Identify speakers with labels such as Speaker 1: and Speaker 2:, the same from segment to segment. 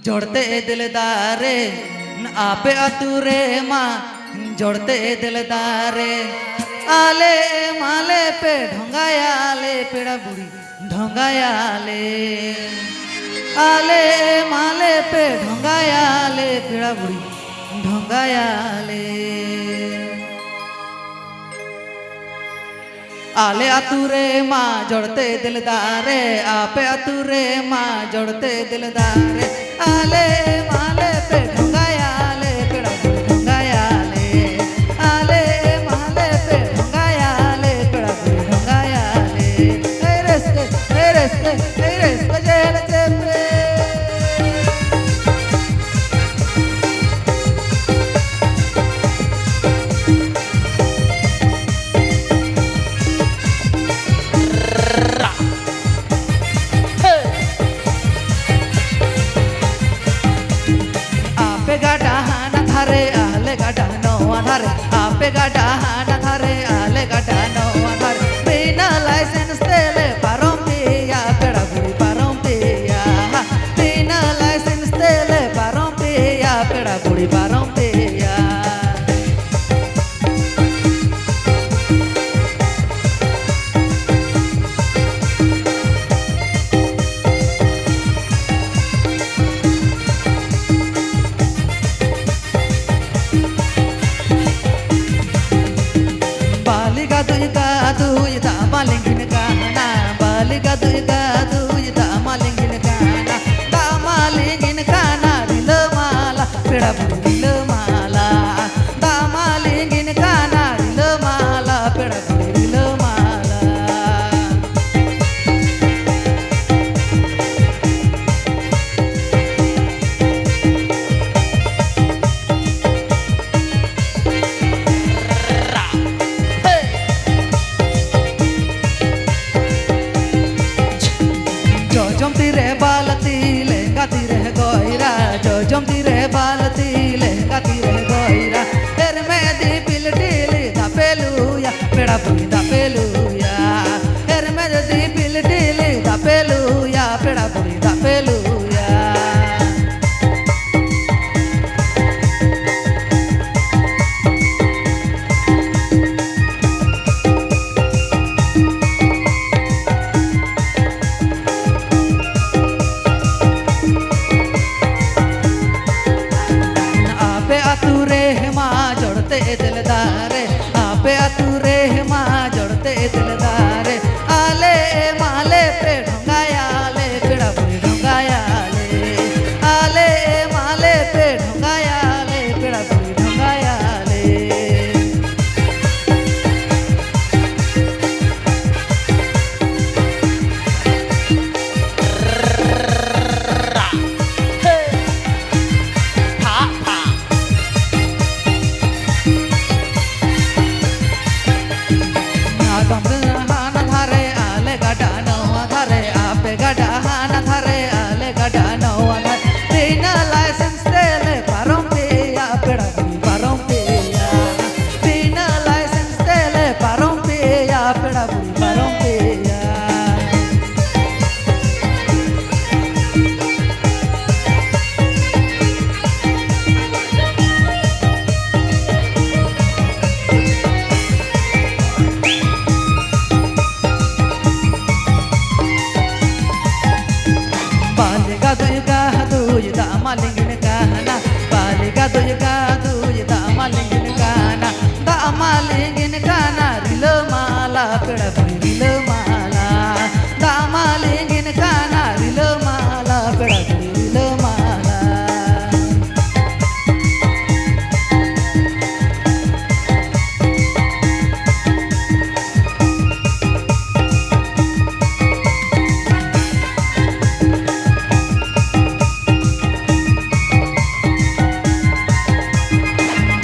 Speaker 1: जोड़ते दिलदारे आपे अतुरे माँ जोड़ते दिलदारे आले माले पे ढोंगायाले पेड़ा बुड़ी ढोंगायाले आले माले पे ढोंगायाले पेड़ा बुड़ी ढोंगायाले आले अतुरे माँ जोड़ते दिलदारे आपे अतुरे माँ जोड़ते दिलदारे आले माले पे ढोंगायाले पेड़ा बुड़ी ढोंगायाले आले माले पे ढोंगायाले पेड़ा बुड़ी ढोंगायाले ए रेस्ते जेल चेपरे आपे गाड़ा ना थारे आले गाड़ा नो आधार बिना लाइसेंस तेले पारों पिया पेड़ा बुड़ी पारों पिया बिना लाइसेंस तेले पारों पिया पेड़ा बुड़ी पारों पिया जम तीरे बालती लहंगा तीरे गोइरा तेरे में दी पिल टीली दा पेलुया पेड़ा बुड़ी दा पेलुया तेरे में दी पिल टीली दा पेलुया पेड़ा बुड़ी दा पेलुया दिलदारे आपे अतुरे माँ जोड़ते दिलदारे आले माले पे ढोंगायाले पेड़ा बुड़ी ढोंगायाले आले माले पे ढोंगायाले पेड़ा बुड़ी ढोंगायाले पेड़ा बुड़ी रिलो माला दामा लेंगिन काना रिलो माला पेड़ा बुड़ी रिलो माला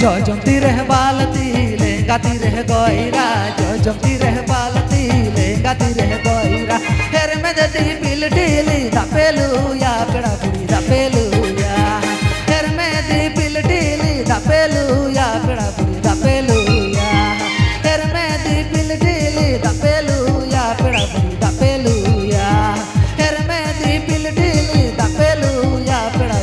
Speaker 1: जो जमती रह बालती लेंगाती रह गोइरा जो जमती रह बालती लेंगाती रह गोइरा हेर में दी पिल टीली दा पेलुया पेड़ा बुड़ी दा पेलुया हेर में दी पिल टीली दा पेलुया पेड़ा बुड़ी दा पेलुया हेर में दी पिल टीली दा पेलुया पेड़ा बुड़ी दा पेलुया हेर में दी पिल टीली दा पेलुया पेड़ा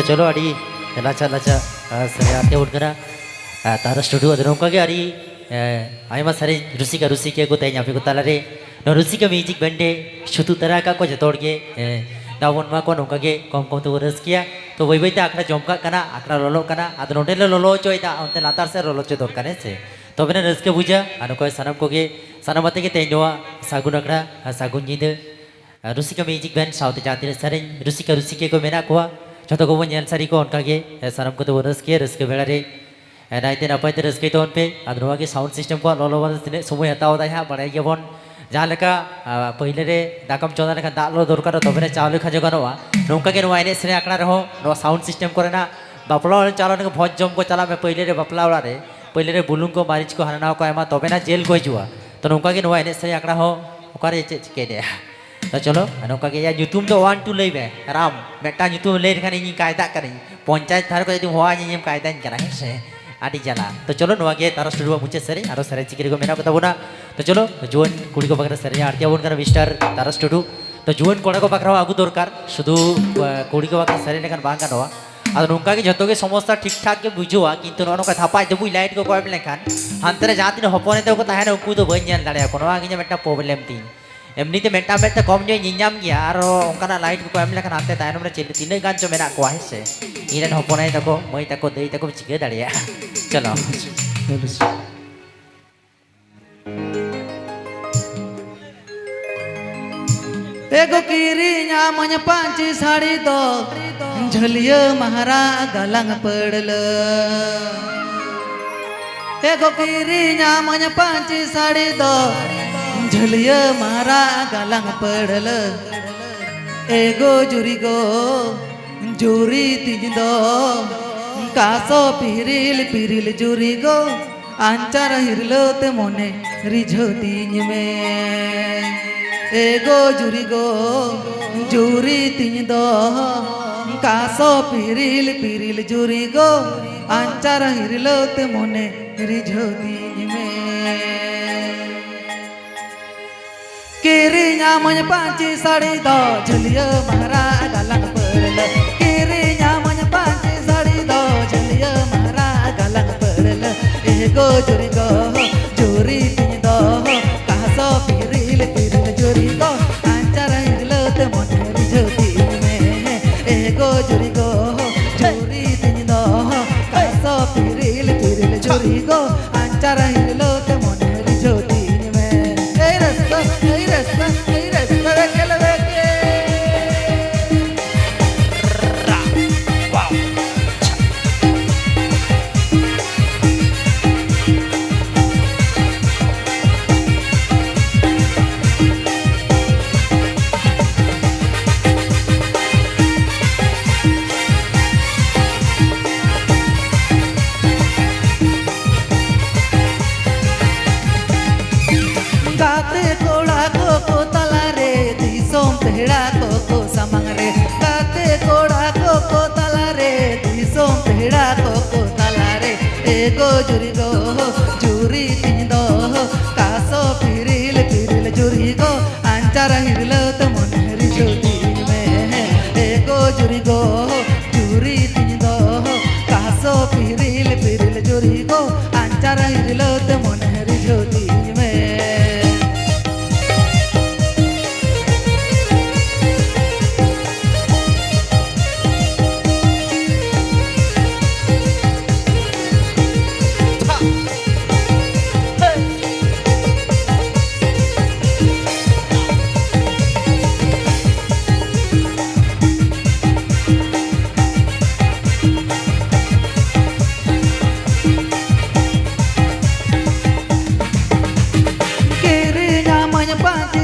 Speaker 2: चलो अड़ी लाचा लाचा सरे आते उड़कना तारा स्टूडियो अदरों का के अड़ी आयमा सरे रुसिका रुसिके को तय यहाँ पे को ताला रे नो रुसिका म्यूजिक बैंडे शुतु तरह का को जतोड़ के नावन मा को नौका के कम कम तो रस किया तो वही वही आखड़ा जमका कना आखड़ा लोलो कना अदरों टेले लोलो चोई ता अंते लातार से लोलो चो दौर करने से तो बिना रस के बुझा अनु कोई सनम को के सनम बातें के तेंजोआ सागुन अखड़ा सागुन जिंदे रुसिका म्यूजिक बैंड साउथ जाती है सरे रुसिका रुसिके को मेना कुआ जो को बन सारी को उनका के सनम को तो रस के बेड़ा रे नाइते नपाय ते रस के तो उन पे अदरवा के साउंड सिस्टम को लोलो वाला तिने समय हताव दा है बड़ाई के बन जहाँ लेका पहले रे दाकम चौदह लेका दालो दरकार तो बिना चावल खा जगह नौका के नुआ एने से आकड़ा रहो नो साउंड सिस्टम को ना बापला चालो ने भोज जम को चला मैं पहले रे बापला वाला रे पहले रे बुलुंग को मारिच को हरना को एमा तो बिना जेल को हिजुआ तो नौका के नुआ एने से आकड़ा हो ओकारे चिके दे तो चलो नौका के या यूट्यूब तो 1 2 लई बे राम मेटा यूट्यूब ले खान इन कायदा करी पंचायत थार को यदि हुआ इन कायदा इन करा से आदि जला तो चलो नुआ के तारा स्टूडियो मुझे सरे आरो सरे चिकरी को मेना को तबना तो चलो जुवन कुड़ी को बकरा सरे आरती आवन कर मिस्टर तारा स्टूडियो तो जुवन कोड़ा को बकरा आगु दरकार शुधु कुड़ी को बकरा सरे लेकिन बांग गानवा आदो नौका के जतो के समस्या ठीक ठाक के बुझुआ किंतु नो का थापाय देबु लाइट को कोय लेखान हांतरे जाति न हपने तो को ताहेन उकु तो बन जान दाड़े कोनो आगे मेटा प्रॉब्लम तीन एमनी ते मेटा मेटा कम जो निजाम गया और उनका लाइट को एम लेखान हाते तायनम रे चिल तीन गान जो मेना को है इरेन हपनाय तको मई तको देई तको चिके दाड़िया चलो
Speaker 1: एगो किरी न्यामन पांची साड़ी दो झलिया महारा गलंग पड़ल एगो किरी न्यामन पांची साड़ी दो झलिया महारा गलंग पड़ल एगो जुरी गो जुरी तीज दो कासो पिरिल पिरिल जुरी गो आंचार हिरलो ते मोने रिझो तीज में एगो जुरी गो जुरी तीज दो कासो पिरिल पिरिल जुरी गो आंचार हिरलो ते मोने रिझो तीज में केरी न्यामन पांची साड़ी दो झलिया महारा गलंग पड़ल केरी न्यामन पांची साड़ी दो झलिया महारा गलंग पड़ल एगो जुरी गो जुरी तीज दो कासो पिरिल पिरिल जुरी गो आंचार हिरलो ते मोने रिझो तीज में एगो जुरी गो जुरी तीज दो कासो पिरिल पिरिल जुरी गो आंचार हिरलो ते मोने रिझो तीज में ए रस्ता केल वेके गाते कोड़ा को तला रे दिसों पेड़ा को समंग रे गाते कोड़ा को तला रे दिसों पेड़ा को तला रे एगो जुरी गो जुरी तीज दो कासो पिरिल पिरिल जुरी गो आंचार हिरलो तो मोने रिझो तीज में एगो जुरी गो जुरी तीज दो कासो पिरिल पिरिल जुरी गो आंचार हिरलो तो मोने रिझो तीज में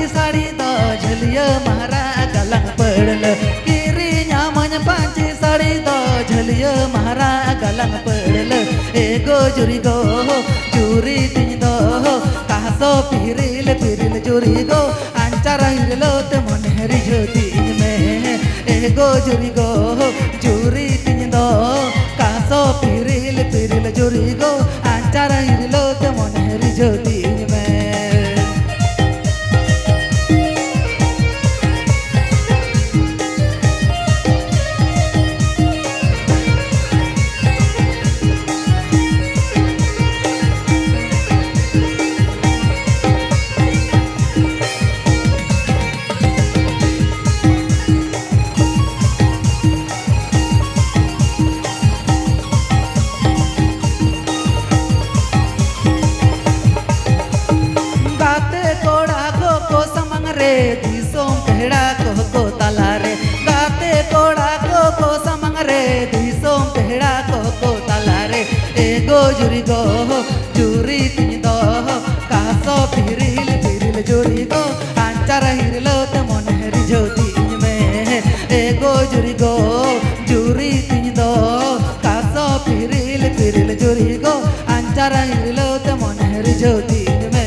Speaker 1: झलिया महारा गलंग पड़ल किरी न्यामन पांची साड़ी दो झलिया महारा गलंग पड़ल एगो जुरी गो जुरी तीज दो कासो पिरिल पिरिल जुरी गो आंचार हिरलो ते मोने रिझो तीज में एगो जुरी गो जुरी तीज दो कासो पिरिल पिरिल जुरी गो आंचार हिरलो ते मोने रिझो तीज में go juri tin do kaso piril piril juri go ancara hirlo te mon heri jodi me ego juri go juri tin do kaso piril piril juri go ancara hirlo te mon heri jodi me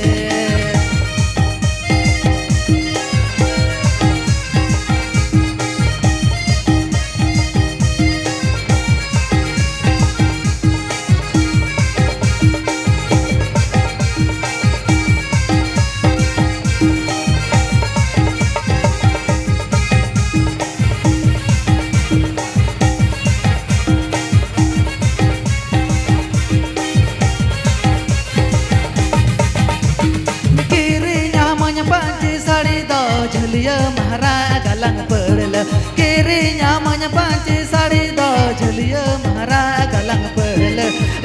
Speaker 1: Jhaliya महारा गलंग पड़ल केरे न्यामन पांचे साड़ी दो झलिया महारा गलंग पड़ल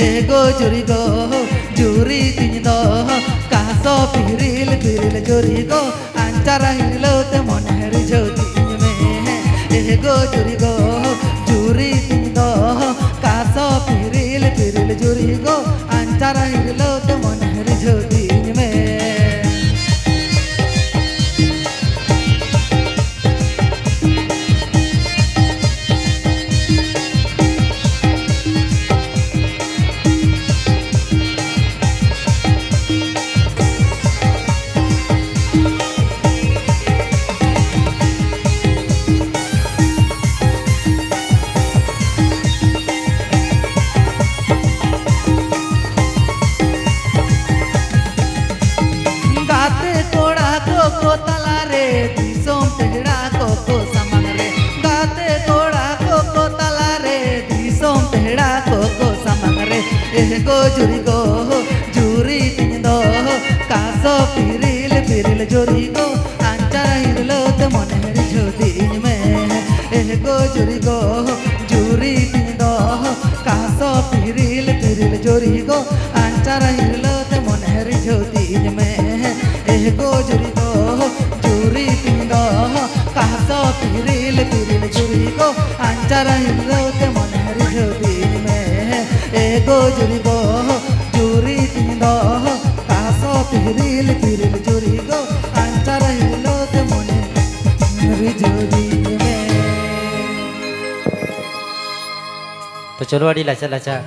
Speaker 1: एगो जुरी गो जुरी तीन दो कासो पिरिल पिरिल जुरी गो अंचारा हिलो ते मन हरि ज्योति में एगो जुरी गो जुरी तीन दो कासो पिरिल पिरिल जुरी गो अंचारा हिलो ते मन हरि ज्योति में को तला रे दिसों तेरा को समंग रे गाते कोड़ा को तला रे दिसों तेरा को समंग रे एगो जुरी गो जुरी तीन दो कासो पिरिल पिरिल जुरी गो अंचारा हिरलो ते मन हरि ज्योति में एगो जुरी गो जुरी तीन दो कासो पिरिल पिरिल जुरी गो अंचारा हिरलो ते मन हरि ज्योति में एगो जुरी गो जुरी तीन दो कासो पिरिल पिरिल जुरी गो अंचारा हिरलो ते मन हरि ज्योति में एगो जुरी गो जुरी तीन दो कासो पिरिल पिरिल जुरी गो अंचारा हिरलो ते मन हरि ज्योति में।
Speaker 2: तो चलो आड़ी लाचा लाचा